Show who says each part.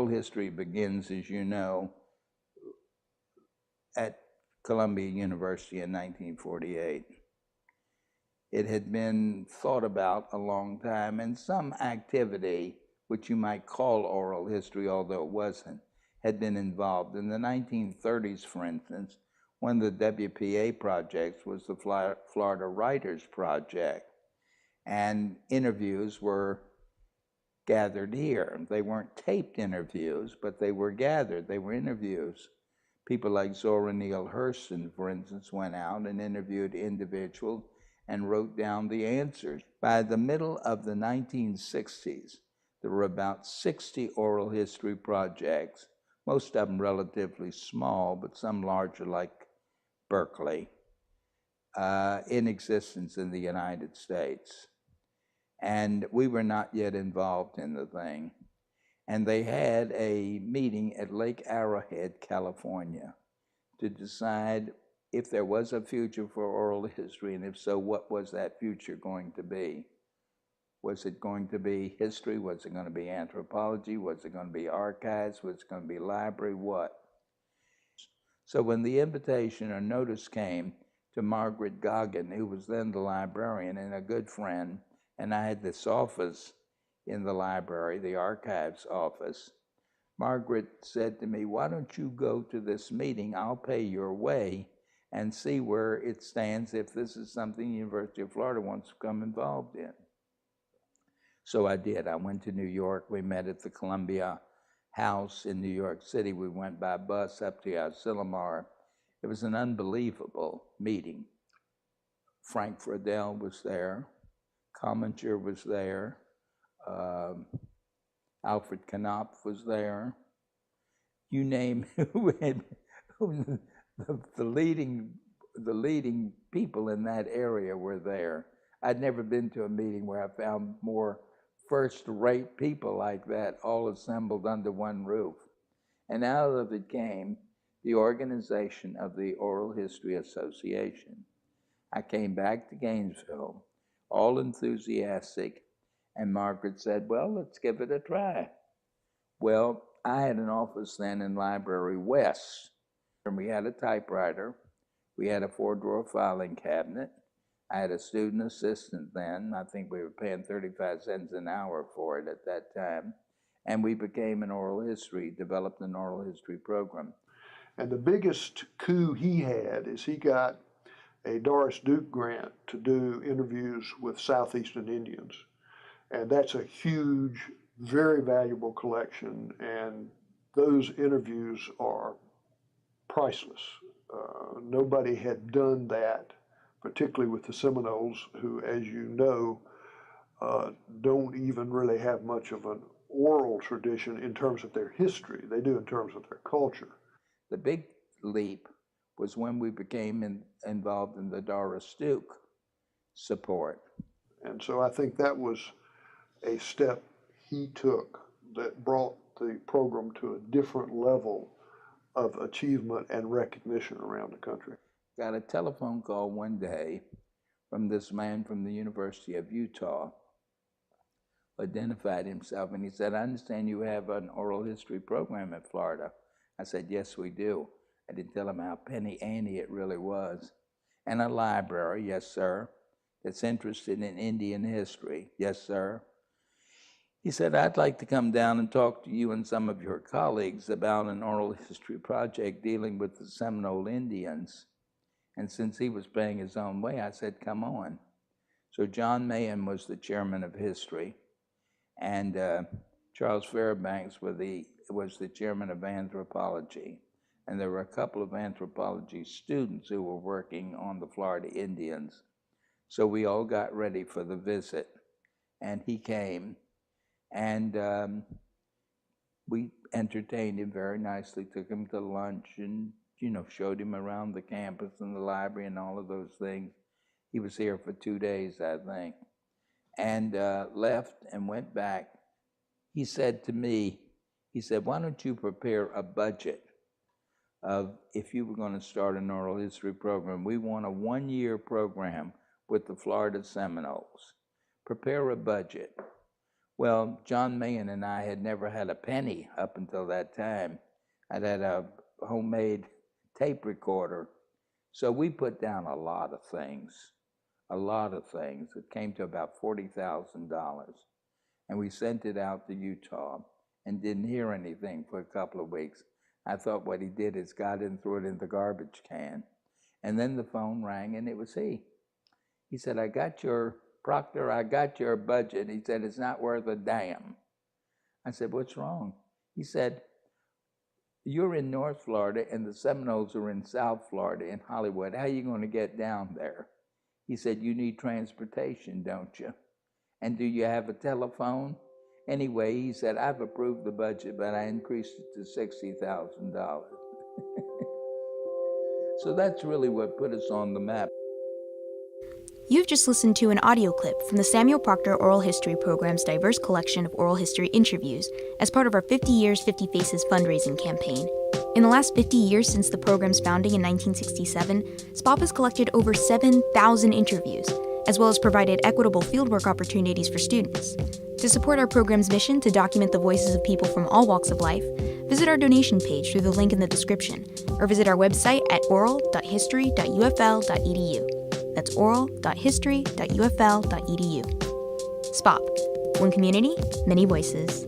Speaker 1: oral history begins, as you know, at Columbia University in 1948. It had been thought about a long time, and some activity, which you might call oral history, although it wasn't, had been involved. In the 1930s, for instance, one of the WPA projects was the Florida Writers Project, and interviews were gathered here. They weren't taped interviews, but they were gathered. They were interviews. People like Zora Neale Hurston, for instance, went out and interviewed individuals and wrote down the answers. By the middle of the 1960s, there were about 60 oral history projects, most of them relatively small, but some larger, like Berkeley, in existence in the United States. And we were not yet involved in the thing. And they had a meeting at Lake Arrowhead, California, to decide if there was a future for oral history, and if so, what was that future going to be? Was it going to be history? Was it going to be anthropology? Was it going to be archives? Was it going to be library? What? So when the invitation or notice came to Margaret Goggin, who was then the librarian and a good friend, and I had this office in the library, the archives office, Margaret said to me, why don't you go to this meeting? I'll pay your way and see where it stands if this is something the University of Florida wants to become involved in. So I did. I went to New York. We met at the Columbia House in New York City. We went by bus up to Asilomar. It was an unbelievable meeting. Frank Friedel was there. Commager was there. Alfred Knopf was there. You name the leading people in that area were there. I'd never been to a meeting where I found more first-rate people like that all assembled under one roof. And out of it came the organization of the Oral History Association. I came back to Gainesville, all enthusiastic, and Margaret said, well, let's give it a try. Well, I had an office then in Library West, and we had a typewriter. We had a 4-drawer filing cabinet. I had a student assistant then. I think we were paying 35 cents an hour for it at that time. And we became an oral history, developed an oral history program.
Speaker 2: And the biggest coup he had is he got a Doris Duke grant to do interviews with Southeastern Indians. And that's a huge, very valuable collection. And those interviews are priceless. Nobody had done that, particularly with the Seminoles, who, as you know, don't even really have much of an oral tradition in terms of their history. They do in terms of their culture.
Speaker 1: The big leap was when we became involved in the Doris Duke support.
Speaker 2: And so I think that was a step he took that brought the program to a different level of achievement and recognition around the country.
Speaker 1: Got a telephone call one day from this man from the University of Utah, identified himself, and he said, I understand you have an oral history program at Florida. I said, yes, we do. I didn't tell him how penny ante it really was. And a library, yes, sir, that's interested in Indian history, yes, sir. He said, I'd like to come down and talk to you and some of your colleagues about an oral history project dealing with the Seminole Indians. And since he was paying his own way, I said, come on. So John Mahan was the chairman of history, and Charles Fairbanks was the chairman of anthropology. And there were a couple of anthropology students who were working on the Florida Indians. So we all got ready for the visit, and he came. And we entertained him very nicely, took him to lunch and, showed him around the campus and the library and all of those things. He was here for 2 days, I think, and left and went back. He said to me, why don't you prepare a budget of if you were going to start an oral history program. We want a 1-year program with the Florida Seminoles. Prepare a budget. Well, John Mahan and I had never had a penny up until that time. I'd had a homemade tape recorder. So we put down a lot of things, a lot of things. It came to about $40,000. And we sent it out to Utah and didn't hear anything for a couple of weeks. I thought what he did is got it and threw it in the garbage can. And then the phone rang and it was he. He said, Proctor, I got your budget. He said, it's not worth a damn. I said, what's wrong? He said, you're in North Florida and the Seminoles are in South Florida in Hollywood. How are you going to get down there? He said, you need transportation, don't you? And do you have a telephone? Anyway, he said, I've approved the budget, but I increased it to $60,000. So that's really what put us on the map.
Speaker 3: You've just listened to an audio clip from the Samuel Proctor Oral History Program's diverse collection of oral history interviews as part of our 50 Years, 50 Faces fundraising campaign. In the last 50 years since the program's founding in 1967, SPOHP has collected over 7,000 interviews, as well as provided equitable fieldwork opportunities for students. To support our program's mission to document the voices of people from all walks of life, visit our donation page through the link in the description, or visit our website at oral.history.ufl.edu. That's oral.history.ufl.edu. SPOHP. One community, many voices.